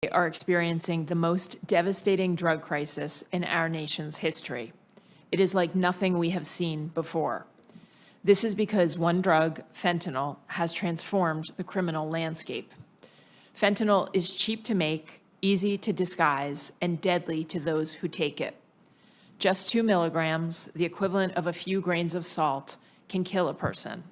are experiencing the most devastating drug crisis in our nation's history. It is like nothing we have seen before. This is because one drug, fentanyl, has transformed the criminal landscape. Fentanyl is cheap to make, easy to disguise, and deadly to those who take it. Just 2 milligrams, the equivalent of a few grains of salt, can kill a person.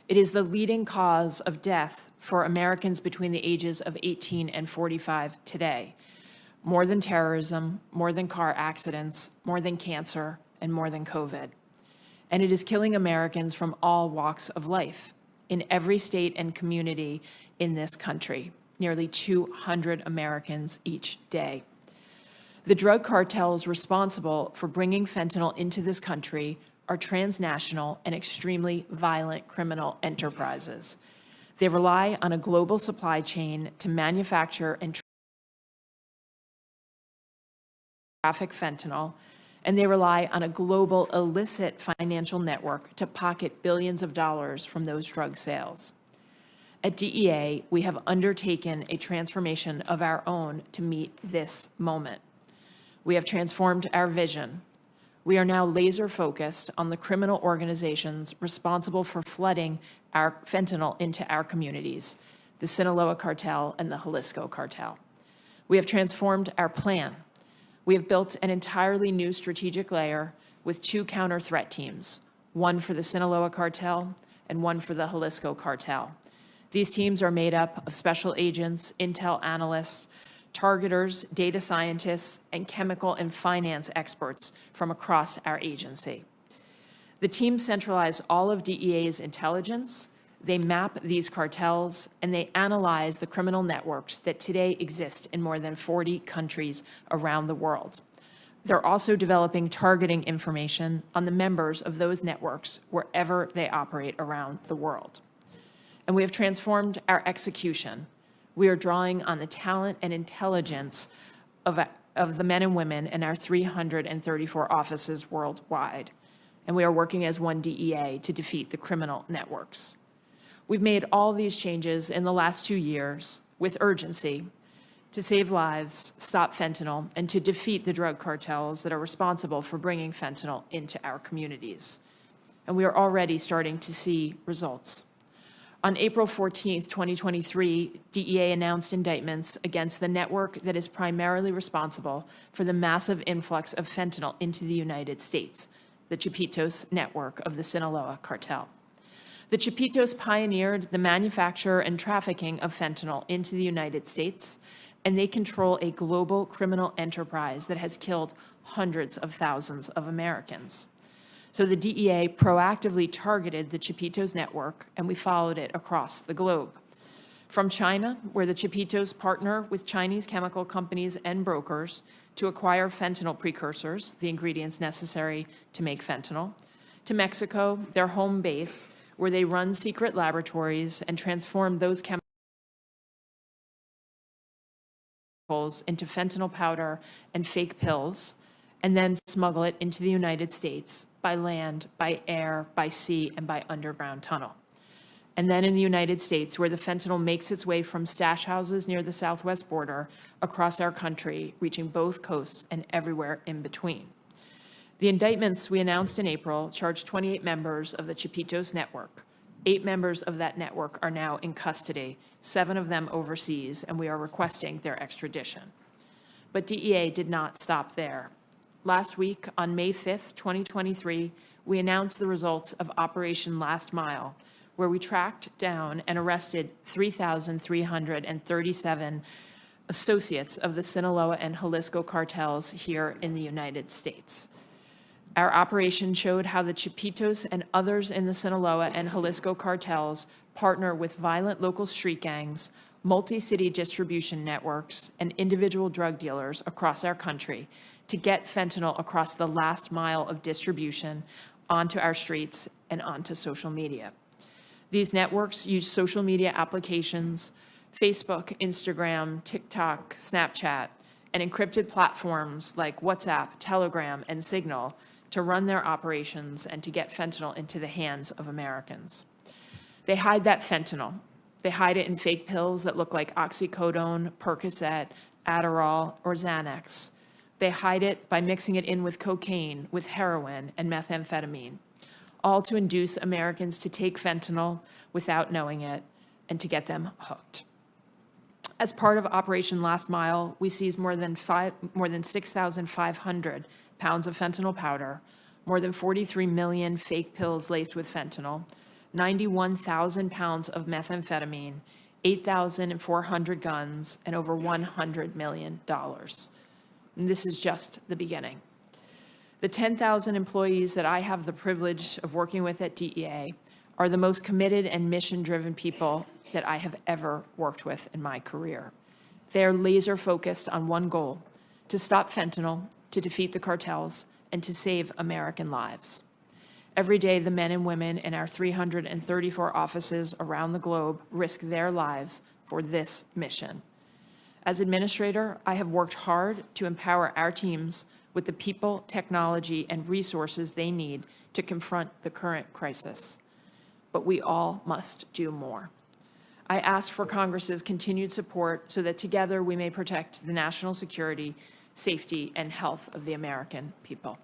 It is the leading cause of death for Americans between the ages of 18 and 45 today. More than terrorism, more than car accidents, more than cancer, and more than COVID. And it is killing Americans from all walks of life in every state and community in this country, nearly 200 Americans each day. The drug cartels responsible for bringing fentanyl into this country are transnational and extremely violent criminal enterprises. They rely on a global supply chain to manufacture and traffic fentanyl, and they rely on a global illicit financial network to pocket billions of dollars from those drug sales. At DEA, we have undertaken a transformation of our own to meet this moment. We have transformed our vision. We are now laser focused on the criminal organizations responsible for flooding our fentanyl into our communities, the Sinaloa Cartel and the Jalisco Cartel. We have transformed our plan. We have built an entirely new strategic layer with 2 counter threat teams, one for the Sinaloa Cartel and one for the Jalisco Cartel. These teams are made up of special agents, intel analysts, targeters, data scientists, and chemical and finance experts from across our agency. The teams centralize all of DEA's intelligence, they map these cartels, and they analyze the criminal networks that today exist in more than 40 countries around the world. They're also developing targeting information on the members of those networks wherever they operate around the world. And we have transformed our execution. We are drawing on the talent and intelligence of the men and women in our 334 offices worldwide. And we are working as one DEA to defeat the criminal networks. We've made all these changes in the last 2 years with urgency to save lives, stop fentanyl, and to defeat the drug cartels that are responsible for bringing fentanyl into our communities. And we are already starting to see results. On April 14th, 2023, DEA announced indictments against the network that is primarily responsible for the massive influx of fentanyl into the United States, the Chapitos network of the Sinaloa Cartel. The Chapitos pioneered the manufacture and trafficking of fentanyl into the United States, and they control a global criminal enterprise that has killed hundreds of thousands of Americans. So the DEA proactively targeted the Chapitos network, and we followed it across the globe. From China, where the Chapitos partner with Chinese chemical companies and brokers to acquire fentanyl precursors, the ingredients necessary to make fentanyl, to Mexico, their home base, where they run secret laboratories and transform those chemicals into fentanyl powder and fake pills, and then smuggle it into the United States by land, by air, by sea, and by underground tunnel. And then in the United States, where the fentanyl makes its way from stash houses near the southwest border across our country, reaching both coasts and everywhere in between. The indictments we announced in April charged 28 members of the Chapitos network. 8 members of that network are now in custody, 7 of them overseas, and we are requesting their extradition. But DEA did not stop there. Last week, on May 5th, 2023, we announced the results of Operation Last Mile, where we tracked down and arrested 3,337 associates of the Sinaloa and Jalisco cartels here in the United States. Our operation showed how the Chapitos and others in the Sinaloa and Jalisco cartels partner with violent local street gangs, multi-city distribution networks, and individual drug dealers across our country to get fentanyl across the last mile of distribution onto our streets and onto social media. These networks use social media applications, Facebook, Instagram, TikTok, Snapchat, and encrypted platforms like WhatsApp, Telegram, and Signal to run their operations and to get fentanyl into the hands of Americans. They hide that fentanyl They hide it in fake pills that look like oxycodone, Percocet, Adderall, or Xanax. They hide it by mixing it in with cocaine, with heroin, and methamphetamine, all to induce Americans to take fentanyl without knowing it and to get them hooked. As part of Operation Last Mile, we seized more than 6,500 pounds of fentanyl powder, more than 43 million fake pills laced with fentanyl, 91,000 pounds of methamphetamine, 8,400 guns, and over $100 million. And this is just the beginning. The 10,000 employees that I have the privilege of working with at DEA are the most committed and mission-driven people that I have ever worked with in my career. They are laser-focused on one goal: to stop fentanyl, to defeat the cartels, and to save American lives. Every day, the men and women in our 334 offices around the globe risk their lives for this mission. As administrator, I have worked hard to empower our teams with the people, technology, and resources they need to confront the current crisis. But we all must do more. I ask for Congress's continued support so that together we may protect the national security, safety, and health of the American people.